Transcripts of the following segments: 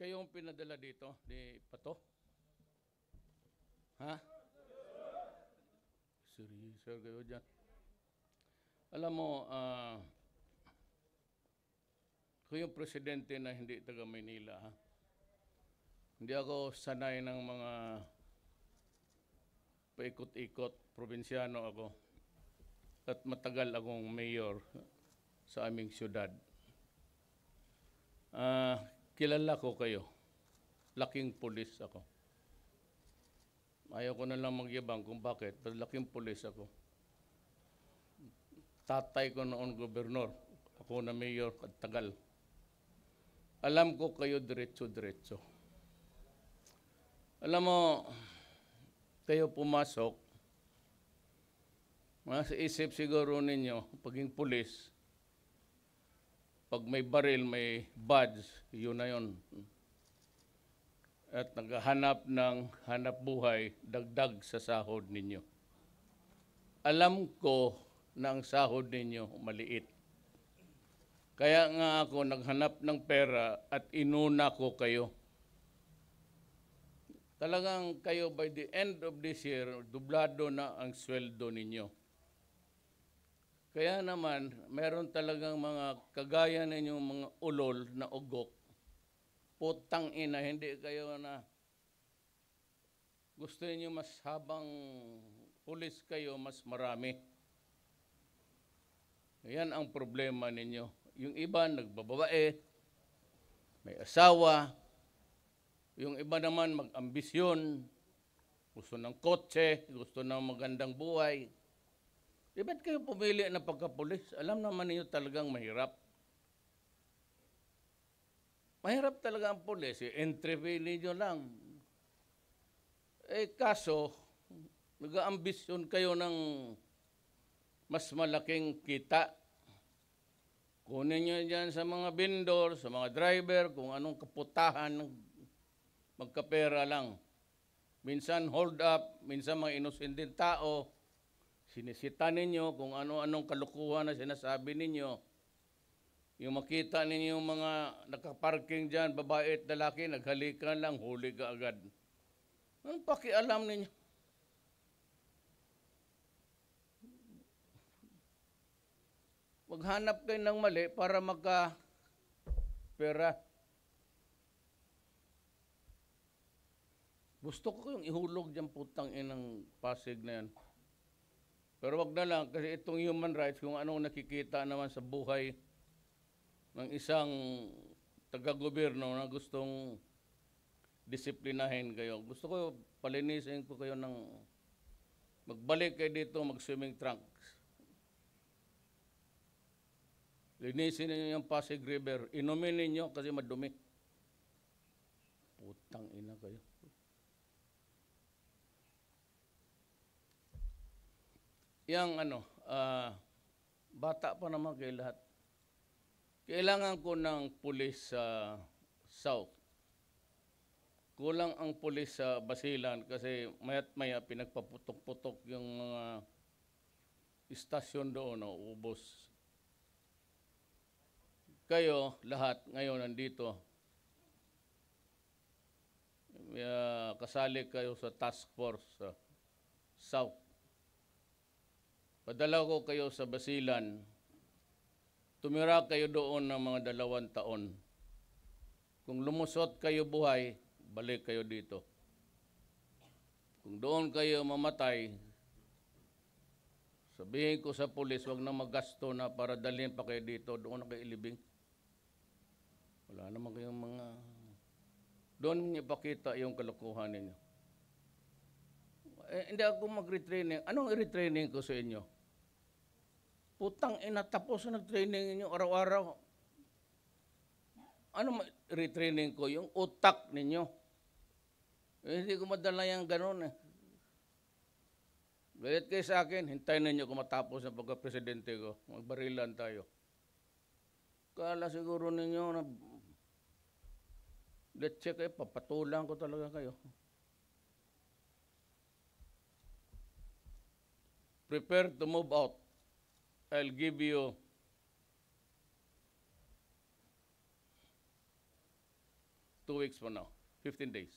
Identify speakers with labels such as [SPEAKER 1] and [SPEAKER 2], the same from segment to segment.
[SPEAKER 1] Kayong pinadala dito ni Pato? Ha? Seryoso kayo dyan. Alam mo, kayong presidente na hindi taga Maynila, ha? Hindi ako sanay ng mga paikot-ikot, probinsyano ako. At matagal akong mayor sa aming syudad. Kilala ko kayo. Laking pulis ako. Ayaw ko na lang magyabang kung bakit, pero laking pulis ako. Tatay ko noon gobernador. Ako na mayor at tagal. Alam ko kayo diretso-diretso. Alam mo, kayo pumasok, sa isip siguro ninyo, paging pulis, pag may baril, may badge, yun na yun. At naghahanap ng hanap buhay, dagdag sa sahod ninyo. Alam ko na ang sahod ninyo maliit. Kaya nga ako naghanap ng pera at inuna ko kayo. Talagang kayo by the end of this year, dublado na ang sweldo ninyo. Kaya naman, meron talagang mga kagaya ninyong mga ulol na ugok. Putang ina, hindi kayo na gusto niyo mas habang pulis kayo, mas marami. Yan ang problema ninyo. Yung iba nagbababae, may asawa, yung iba naman mag-ambisyon, gusto ng kotse, gusto ng magandang buhay. Di ba't kayo pumili na pagkapulis? Alam naman niyo talagang mahirap. Mahirap talaga ang pulis. Entry fee ninyo lang. Kaso, nag-aambisyon kayo ng mas malaking kita. Kunin nyo dyan sa mga vendor, sa mga driver, kung anong kaputahan, magkapera lang. Minsan hold up, minsan mga inosenteng tao, sinisita ninyo kung ano-anong kalukuhan na sinasabi ninyo. Yung makita ninyo yung mga nakaparking dyan, babae at lalaki, naghalikan lang, huli ka agad. Anong pakialam ninyo? Maghanap kayo ng mali para magka-pera. Gusto ko yung ihulog dyan putang inang Pasig na yan. Pero wag na lang, kasi itong human rights, kung anong nakikita naman sa buhay ng isang taga-gobyerno na gustong disiplinahin kayo. Gusto ko palinisin ko kayo ng magbalik kayo dito, mag-swimming trunks. Linisin ninyo yung Pasig River. Inumin ninyo kasi madumi. Putang ina kayo. Yang bata pa naman kayo lahat. Kailangan ko ng pulis sa South. Kulang ang pulis sa Basilan kasi mayat maya pinagpaputok-putok yung mga istasyon doon, ubos. Kayo lahat ngayon nandito. Kasali kayo sa task force sa South. Padala ko kayo sa Basilan. Tumira kayo doon ng mga 2 taon. Kung lumusot kayo buhay, balik kayo dito. Kung doon kayo mamatay, sabihin ko sa pulis, wag na magasto na para dalhin pa kayo dito, doon na kayo ilibing. Wala naman kayong mga... Doon niyo pakita yung kalokohan ninyo. Hindi ako mag-retraining. Anong i-retraining ko sa inyo? Putang ina, tapos na nag-training ninyo araw-araw. Ano retraining ko? Yung utak ninyo. Hindi ko madala yung ganun eh. Galit kayo sa akin, hintayin ninyo kung matapos na pagka-presidente ko. Magbarilan tayo. Kala siguro ninyo na let's check kayo, papatulang ko talaga kayo. Prepare to move out. I'll give you 2 weeks from now, 15 days.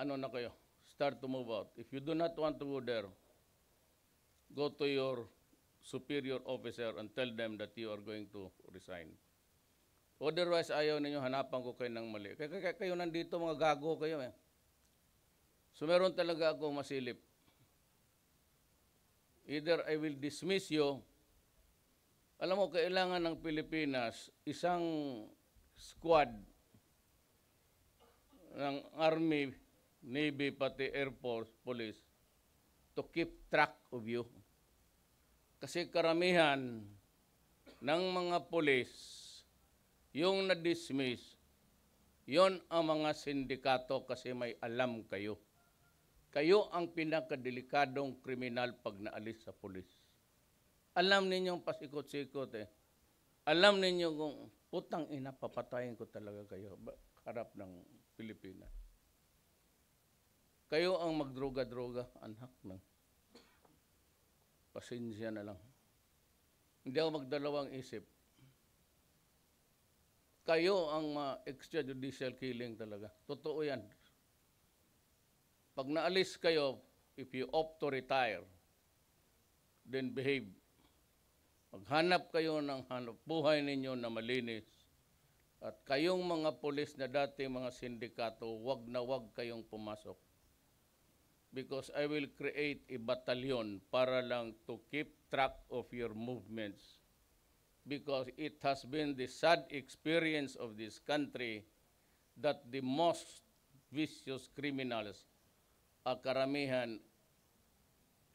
[SPEAKER 1] Ano na kayo, start to move out. If you do not want to go there, go to your superior officer and tell them that you are going to resign. Otherwise, ayaw ninyo, hanapan ko kayo ng mali. Kayo nandito, mga gago kayo eh. So meron talaga akong masilip. Either I will dismiss you. Alam mo, kailangan ng Pilipinas, isang squad ng Army, Navy, pati Air Force, Police, to keep track of you. Kasi karamihan ng mga police, yung na-dismiss, yon ang mga sindikato kasi may alam kayo. Kayo ang pinakadelikadong kriminal pag naalis sa pulis. Alam ninyong pasikot-sikot eh. Alam ninyo kung putang ina, papatayin ko talaga kayo harap ng Pilipinas. Kayo ang magdroga-droga, anak ng pasensya na lang. Hindi ako magdalawang isip. Kayo ang extrajudicial killing talaga. Totoo yan. Pag naalis kayo, if you opt to retire, then behave. Maghanap kayo ng hanap buhay ninyo na malinis. At kayong mga pulis na dati mga sindikato, wag na wag kayong pumasok. Because I will create a battalion para lang to keep track of your movements. Because it has been the sad experience of this country that the most vicious criminals are karamihan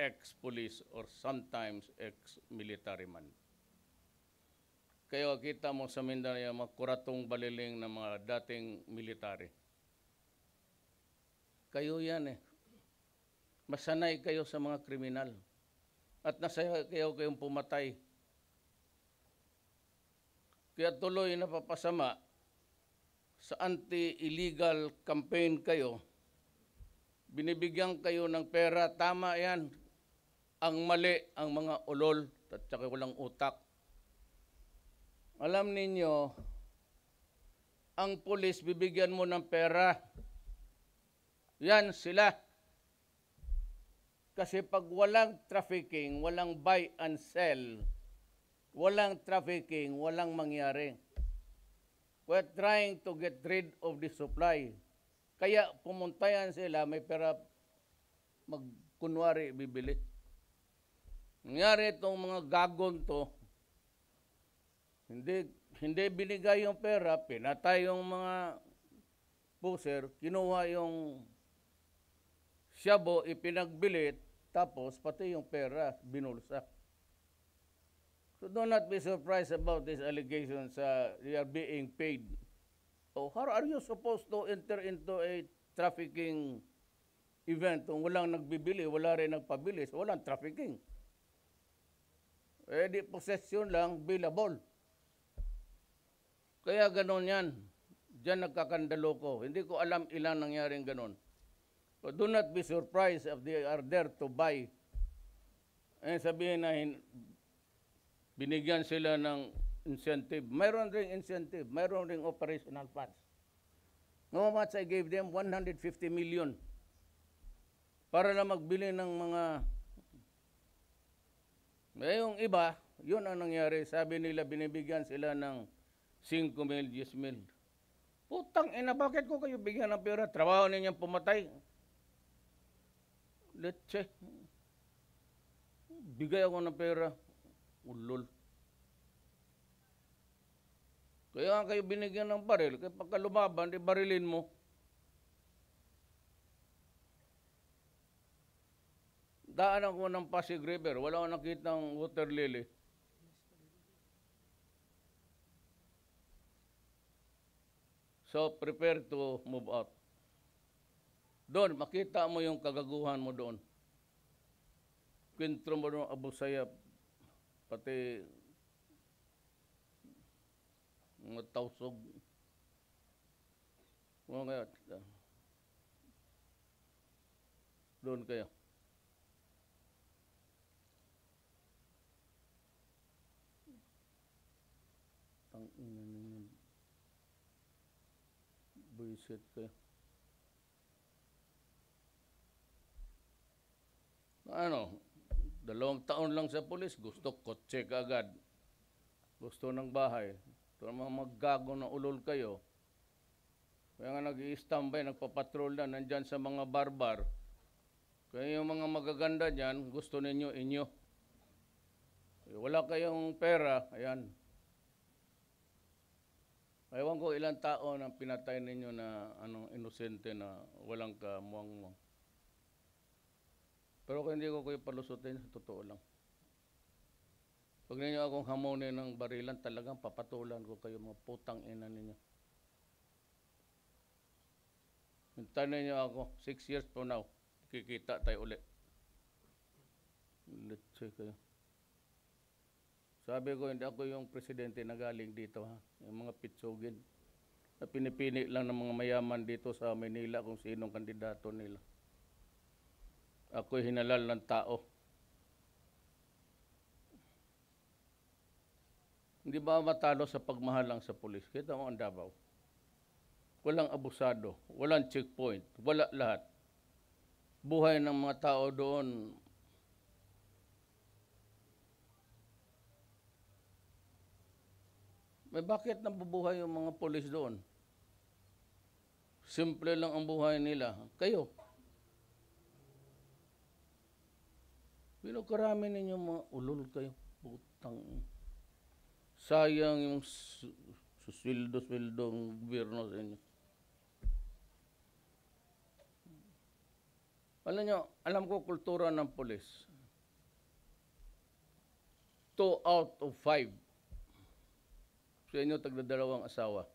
[SPEAKER 1] ex-police or sometimes ex-military man. Kaya kita mo sa Mindanao yung mga kuratong baliling ng mga dating military. Kayo yan eh. Masanay kayo sa mga kriminal. At nasaya kayong pumatay. Kaya tuloy napapasama sa anti-illegal campaign kayo, binibigyan kayo ng pera, tama yan. Ang mali ang mga ulol at saka walang utak. Alam ninyo, ang pulis bibigyan mo ng pera. Yan sila. Kasi pag walang trafficking, walang buy and sell, walang trafficking, walang mangyari. We're trying to get rid of the supply. Kaya pumuntayan sila, may pera magkunwari bibili. Nangyari itong mga gagon to, hindi binigay yung pera, pinatay yung mga puser, kinuha yung shabu, ipinagbili, tapos pati yung pera, binulsa. So do not be surprised about these allegations they are being paid. So how are you supposed to enter into a trafficking event kung walang nagbibili, wala rin nagpabili, so walang trafficking? Eh di possession lang, billable. Kaya ganon yan. Diyan nagkakandalo ko. Hindi ko alam ilang nangyaring ganon. So do not be surprised if they are there to buy. Eh sabihin na binigyan sila ng incentive. Mayroon ring incentive. Mayroon ring operational funds. No much I gave them? 150 million. Para na magbili ng mga... Yung iba, yun ang nangyari. Sabi nila binibigyan sila ng 5 mil, 10 mil. Putang ina, bakit ko kayo bigyan ng pera? Trabaho ninyang pumatay. Let's check. Bigay ako ng pera. Ulol. Kaya nga kayo binigyan ng baril. Kaya pagka lumaban, di barilin mo. Daan ako ng Pasig River. Wala akong nakitang water lily. So, prepare to move out. Doon, makita mo yung kagaguhan mo doon. Kwentro mo doon, Abu Sayyaf, pati mga tausog. Mga doon kayo. Tang ina ninyo. Buisit kayo. Ano, 2 taon lang sa pulis, gusto kotse agad. Gusto ng bahay. Ito mga maggago na ulol kayo. Kaya nga nag-i-standby, nagpapatrol na, nandyan sa mga barbar. Kaya yung mga magaganda dyan, gusto ninyo inyo. Wala kayong pera, ayan. Ewan ko ilang tao na pinatay ninyo na inosente na walang kamuang-muang. Pero kung hindi ko kayo palusutin, sa totoo lang. Pag ninyo akong hamonin ng barilan, talagang papatulan ko kayo, mga putang ina ninyo. Hintayin ninyo ako, 6 years from now, kikita tayo ulit. Let's kayo. Sabi ko, hindi ako yung presidente na galing dito, ha? Yung mga pitsugin. Na pinipili lang ng mga mayaman dito sa Manila kung sinong kandidato nila. Ako'y hinalal ng tao. Hindi ba matalo sa pagmahal lang sa pulis? Kita mo ang Davao. Walang abusado, walang checkpoint, wala lahat. Buhay ng mga tao doon, bakit nabubuhay yung mga pulis doon? Simple lang ang buhay nila. Kayo. Karami ninyo mga ulol kayo. Putang. Sayang yung susweldo-sweldo ng gobyerno sa inyo. Alam ko kultura ng pulis. 2 out of 5 sa inyo tagdadalawang asawa.